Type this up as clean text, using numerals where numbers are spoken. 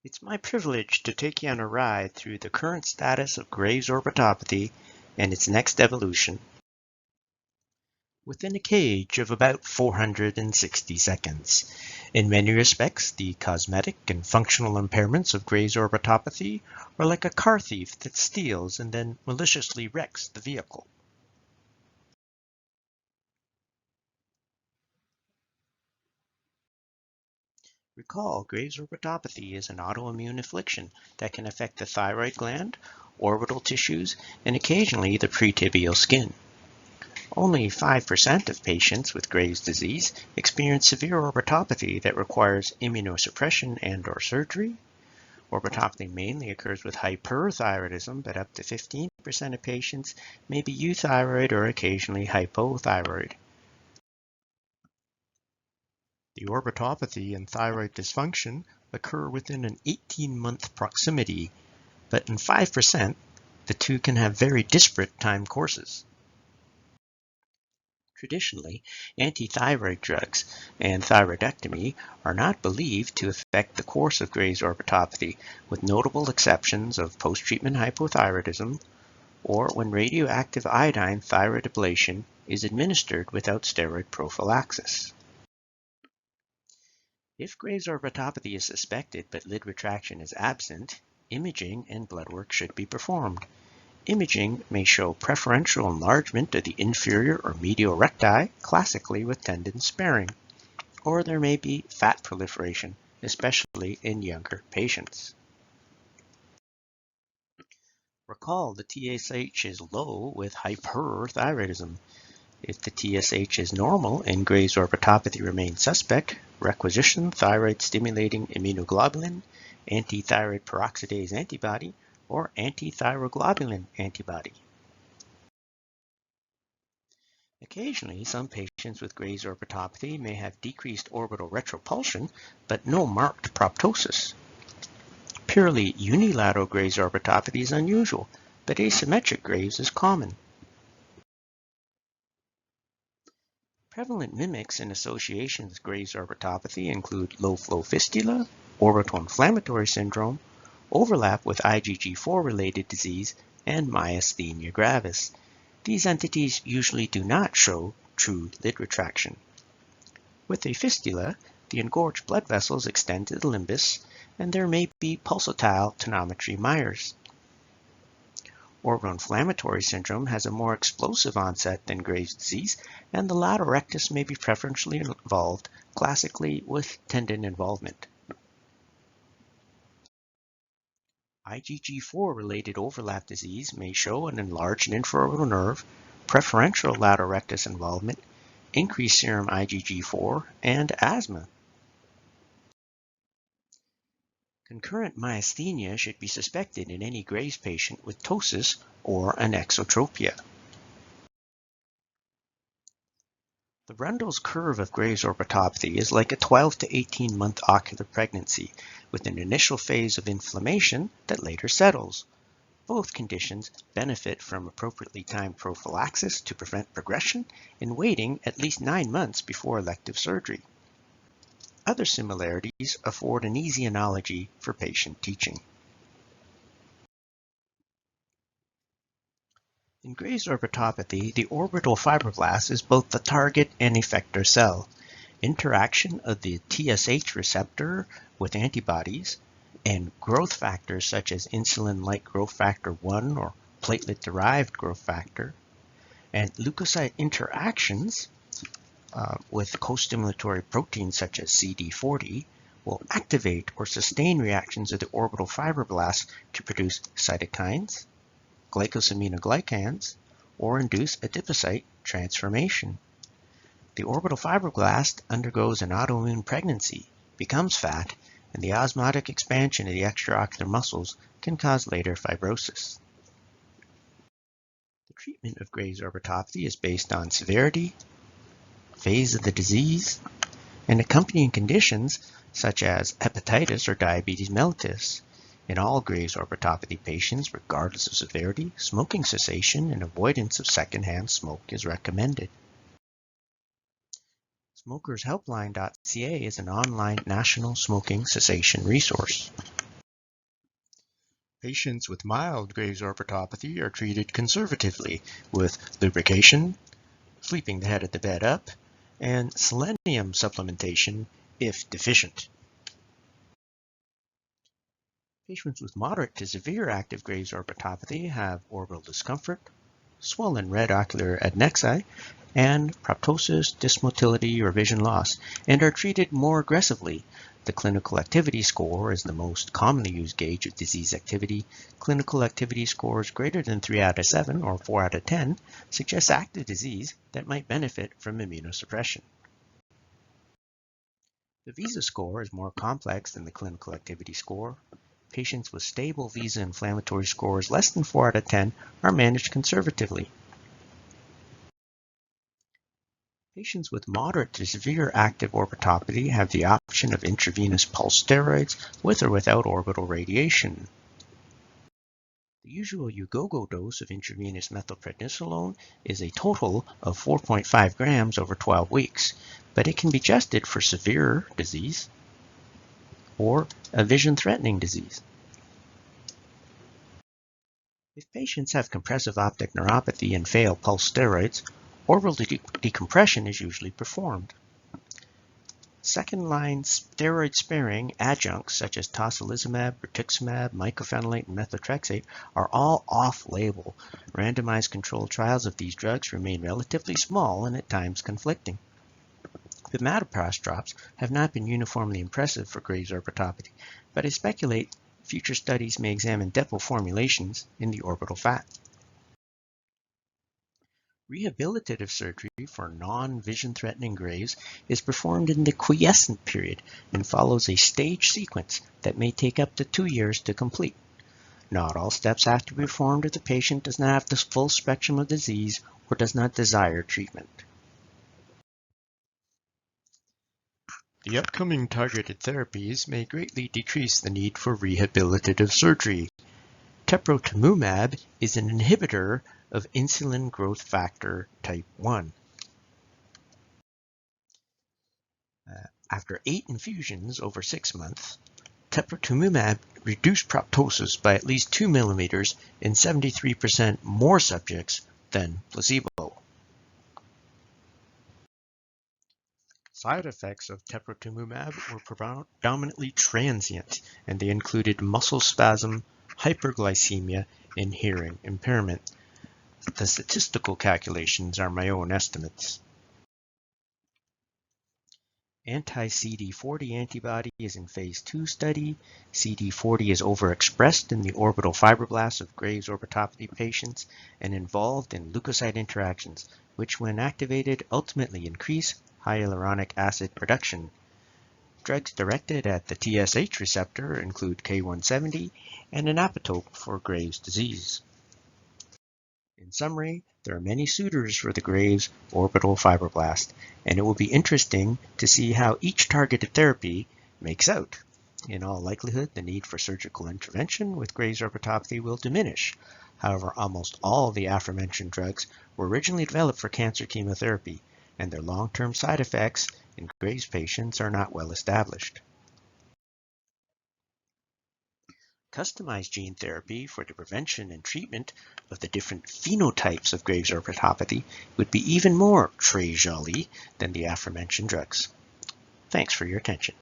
It's my privilege to take you on a ride through the current status of Graves Orbitopathy and its next evolution within a cage of about 460 seconds. In many respects, the cosmetic and functional impairments of Graves Orbitopathy are like a car thief that steals and then maliciously wrecks the vehicle. Recall, Graves orbitopathy is an autoimmune affliction that can affect the thyroid gland, orbital tissues, and occasionally the pretibial skin. Only 5% of patients with Graves' disease experience severe orbitopathy that requires immunosuppression and/or surgery. Orbitopathy mainly occurs with hyperthyroidism, but up to 15% of patients may be euthyroid or occasionally hypothyroid. The orbitopathy and thyroid dysfunction occur within an 18-month proximity, but in 5%, the two can have very disparate time courses. Traditionally, antithyroid drugs and thyroidectomy are not believed to affect the course of Graves' orbitopathy, with notable exceptions of post-treatment hypothyroidism or when radioactive iodine thyroid ablation is administered without steroid prophylaxis. If Graves' orbitopathy is suspected but lid retraction is absent, imaging and blood work should be performed. Imaging may show preferential enlargement of the inferior or medial recti, classically with tendon sparing, or there may be fat proliferation, especially in younger patients. Recall the TSH is low with hyperthyroidism. If the TSH is normal and Graves' orbitopathy remains suspect, requisition thyroid-stimulating immunoglobulin, antithyroid peroxidase antibody, or antithyroglobulin antibody. Occasionally, some patients with Graves' orbitopathy may have decreased orbital retropulsion, but no marked proptosis. Purely unilateral Graves' orbitopathy is unusual, but asymmetric Graves is common. Prevalent mimics in association with Graves' orbitopathy include low-flow fistula, orbital inflammatory syndrome, overlap with IgG4-related disease, and myasthenia gravis. These entities usually do not show true lid retraction. With a fistula, the engorged blood vessels extend to the limbus, and there may be pulsatile tonometry Myers. Orbital inflammatory syndrome has a more explosive onset than Graves' disease, and the lateral rectus may be preferentially involved, classically with tendon involvement. IgG4-related overlap disease may show an enlarged infraorbital nerve, preferential lateral rectus involvement, increased serum IgG4, and asthma. Concurrent myasthenia should be suspected in any Graves patient with ptosis or anexotropia. The Rundle's curve of Graves' orbitopathy is like a 12 to 18-month ocular pregnancy, with an initial phase of inflammation that later settles. Both conditions benefit from appropriately timed prophylaxis to prevent progression and waiting at least 9 months before elective surgery. Other similarities afford an easy analogy for patient teaching. In Graves' orbitopathy, the orbital fibroblast is both the target and effector cell. Interaction of the TSH receptor with antibodies and growth factors such as insulin-like growth factor 1 or platelet-derived growth factor, and leukocyte interactions with co-stimulatory proteins such as CD40 will activate or sustain reactions of the orbital fibroblasts to produce cytokines, glycosaminoglycans, or induce adipocyte transformation. The orbital fibroblast undergoes an autoimmune pregnancy, becomes fat, and the osmotic expansion of the extraocular muscles can cause later fibrosis. The treatment of Graves' orbitopathy is based on severity, phase of the disease, and accompanying conditions such as hepatitis or diabetes mellitus. In all Graves' orbitopathy patients, regardless of severity, smoking cessation and avoidance of secondhand smoke is recommended. SmokersHelpline.ca is an online national smoking cessation resource. Patients with mild Graves orbitopathy are treated conservatively with lubrication, sleeping the head of the bed up, and selenium supplementation if deficient. Patients with moderate to severe active Graves orbitopathy have orbital discomfort, swollen red ocular adnexi, and proptosis, dysmotility, or vision loss, and are treated more aggressively. The clinical activity score is the most commonly used gauge of disease activity. Clinical activity scores greater than 3 out of 7 or 4 out of 10 suggest active disease that might benefit from immunosuppression. The VISA score is more complex than the clinical activity score. Patients with stable VISA inflammatory scores less than 4 out of 10 are managed conservatively. Patients with moderate to severe active orbitopathy have the option of intravenous pulse steroids with or without orbital radiation. The usual Ugogo dose of intravenous methylprednisolone is a total of 4.5 grams over 12 weeks, but it can be adjusted for severe disease or a vision-threatening disease. If patients have compressive optic neuropathy and fail pulse steroids, orbital decompression is usually performed. Second-line steroid-sparing adjuncts such as tocilizumab, rituximab, mycophenolate, and methotrexate are all off-label. Randomized controlled trials of these drugs remain relatively small and at times conflicting. The Vimatoprost drops have not been uniformly impressive for Graves orbitopathy, but I speculate future studies may examine depot formulations in the orbital fat. Rehabilitative surgery for non-vision-threatening Graves is performed in the quiescent period and follows a stage sequence that may take up to 2 years to complete. Not all steps have to be performed if the patient does not have the full spectrum of disease or does not desire treatment. The upcoming targeted therapies may greatly decrease the need for rehabilitative surgery. Teprotumumab is an inhibitor of insulin growth factor type 1. After 8 infusions over 6 months, teprotumumab reduced proptosis by at least 2 millimeters in 73% more subjects than placebo. Side effects of teprotumumab were predominantly transient, and they included muscle spasm, hyperglycemia, and hearing impairment. The statistical calculations are my own estimates. Anti-CD40 antibody is in phase 2 study. CD40 is overexpressed in the orbital fibroblasts of Graves orbitopathy patients and involved in leukocyte interactions, which when activated ultimately increase hyaluronic acid production. Drugs directed at the TSH receptor include K170 and an epitope for Graves' disease. In summary, there are many suitors for the Graves orbital fibroblast, and it will be interesting to see how each targeted therapy makes out. In all likelihood, the need for surgical intervention with Graves orbitopathy will diminish. However, almost all of the aforementioned drugs were originally developed for cancer chemotherapy, and their long-term side effects in Graves patients are not well established. Customized gene therapy for the prevention and treatment of the different phenotypes of Graves orbitopathy would be even more très joli than the aforementioned drugs. Thanks for your attention.